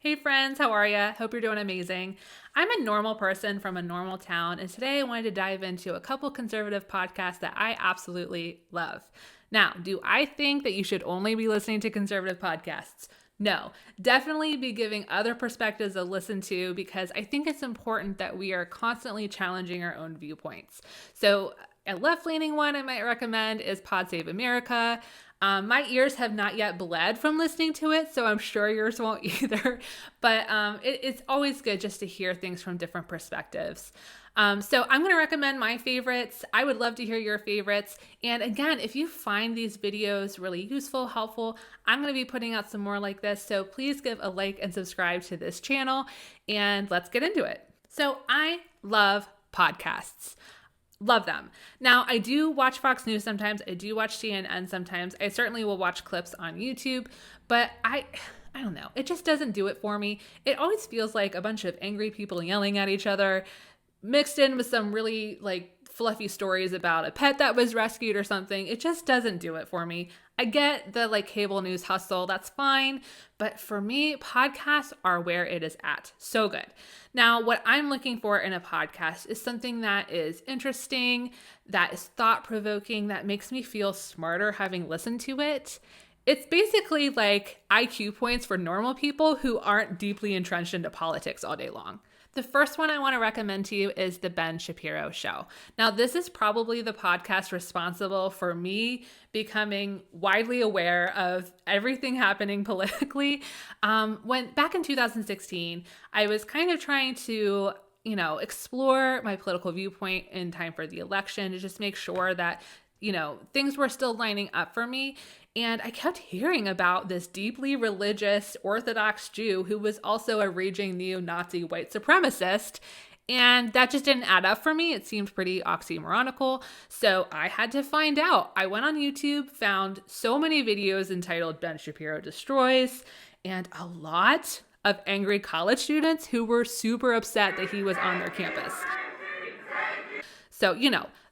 Hey friends, how are ya? Hope you're doing amazing. I'm a normal person from a normal town, and today I wanted to dive into a couple conservative podcasts that I absolutely love. Now, do I think that you should only be listening to conservative podcasts? No, definitely be giving other perspectives a listen to because I think it's important that we are constantly challenging our own viewpoints. So, a left leaning one I might recommend is Pod Save America. My ears have not yet bled from listening to it, so I'm sure yours won't either. But it's always good just to hear things from different perspectives. So I'm going to recommend my favorites. I would love to hear your favorites. And again, if you find these videos really useful, helpful, I'm going to be putting out some more like this. So please give a like and subscribe to this channel, and let's get into it. So I love podcasts. Love them. Now, I do watch Fox News sometimes. I do watch CNN sometimes. I certainly will watch clips on YouTube, but I don't know. It just doesn't do it for me. It always feels like a bunch of angry people yelling at each other, mixed in with some really fluffy stories about a pet that was rescued or something. It just doesn't do it for me. I get the cable news hustle, that's fine, but for me, podcasts are where it is at. So good. Now, what I'm looking for in a podcast is something that is interesting, that is thought-provoking, that makes me feel smarter having listened to it. It's basically like IQ points for normal people who aren't deeply entrenched into politics all day long. The first one I want to recommend to you is The Ben Shapiro Show. Now, this is probably the podcast responsible for me becoming widely aware of everything happening politically. When back in 2016, I was kind of trying to explore my political viewpoint in time for the election to just make sure that things were still lining up for me. And I kept hearing about this deeply religious Orthodox Jew who was also a raging neo-Nazi white supremacist. And that just didn't add up for me. It seemed pretty oxymoronical. So I had to find out. I went on YouTube, found so many videos entitled Ben Shapiro Destroys, and a lot of angry college students who were super upset that he was on their campus. So,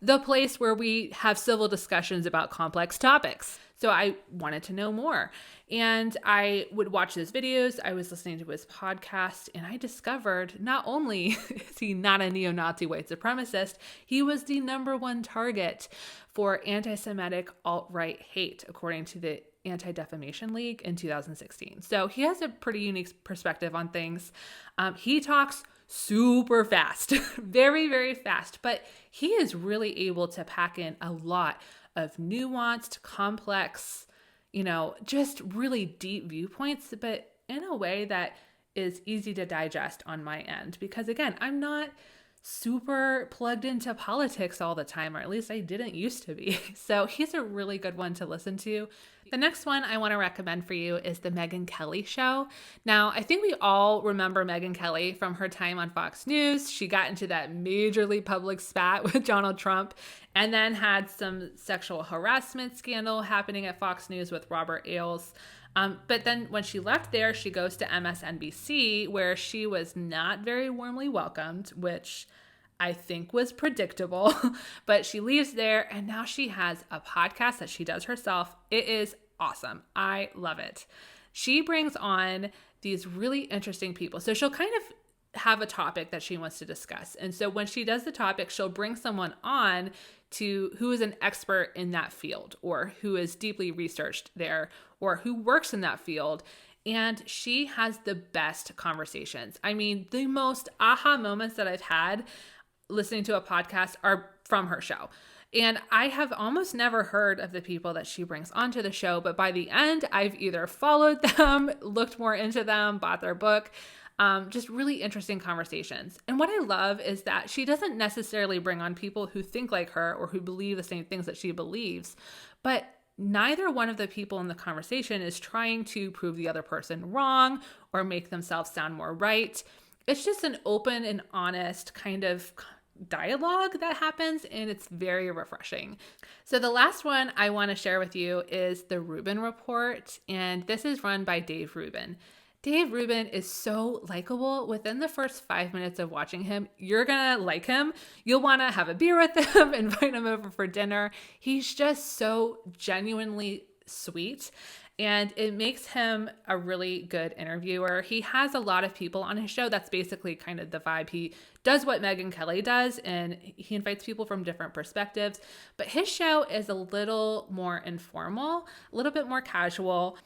the place where we have civil discussions about complex topics. So I wanted to know more. And I would watch his videos. I was listening to his podcast, and I discovered not only is he not a neo-Nazi white supremacist, he was the number one target for anti-Semitic alt-right hate, according to the Anti-Defamation League in 2016. So he has a pretty unique perspective on things. He talks super fast, very, very fast, but he is really able to pack in a lot of nuanced, complex, just really deep viewpoints, but in a way that is easy to digest on my end. Because again, I'm not super plugged into politics all the time, or at least I didn't used to be. So he's a really good one to listen to. The next one I want to recommend for you is the Megyn Kelly Show. Now, I think we all remember Megyn Kelly from her time on Fox News. She got into that majorly public spat with Donald Trump and then had some sexual harassment scandal happening at Fox News with Robert Ailes. But then when she left there, she goes to MSNBC, where she was not very warmly welcomed, which I think was predictable. But she leaves there, and now she has a podcast that she does herself. It is awesome. I love it. She brings on these really interesting people. So she'll kind of have a topic that she wants to discuss. And so when she does the topic, she'll bring someone on who is an expert in that field, or who is deeply researched there, or who works in that field. And she has the best conversations. I mean, the most aha moments that I've had listening to a podcast are from her show. And I have almost never heard of the people that she brings onto the show, but by the end, I've either followed them, looked more into them, bought their book. Just really interesting conversations. And what I love is that she doesn't necessarily bring on people who think like her or who believe the same things that she believes, but neither one of the people in the conversation is trying to prove the other person wrong or make themselves sound more right. It's just an open and honest kind of dialogue that happens, and it's very refreshing. So the last one I want to share with you is the Rubin Report, and this is run by Dave Rubin. Dave Rubin is so likable. Within the first 5 minutes of watching him, you're going to like him. You'll want to have a beer with him, invite him over for dinner. He's just so genuinely sweet. and it makes him a really good interviewer. He has a lot of people on his show. That's basically kind of the vibe. He does what Megyn Kelly does, and he invites people from different perspectives. But his show is a little more informal, a little bit more casual.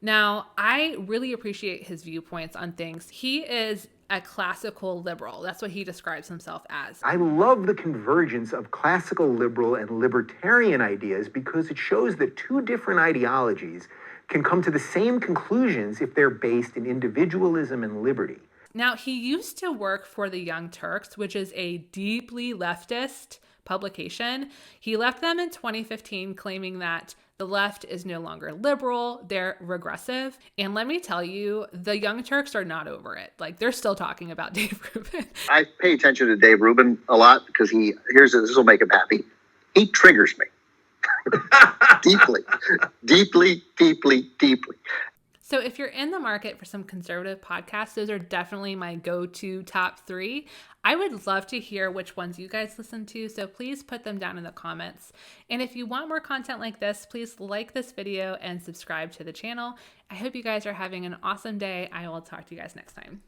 Now, I really appreciate his viewpoints on things. He is a classical liberal. That's what he describes himself as. I love the convergence of classical liberal and libertarian ideas because it shows that two different ideologies can come to the same conclusions if they're based in individualism and liberty. Now, he used to work for the Young Turks, which is a deeply leftist publication. He left them in 2015, claiming that the left is no longer liberal, they're regressive. And let me tell you, the Young Turks are not over it. Like, they're still talking about Dave Rubin. I pay attention to Dave Rubin a lot because this will make him happy. He triggers me deeply, deeply, deeply, deeply. So if you're in the market for some conservative podcasts, those are definitely my go-to top 3. I would love to hear which ones you guys listen to, so please put them down in the comments. And if you want more content like this, please like this video and subscribe to the channel. I hope you guys are having an awesome day. I will talk to you guys next time.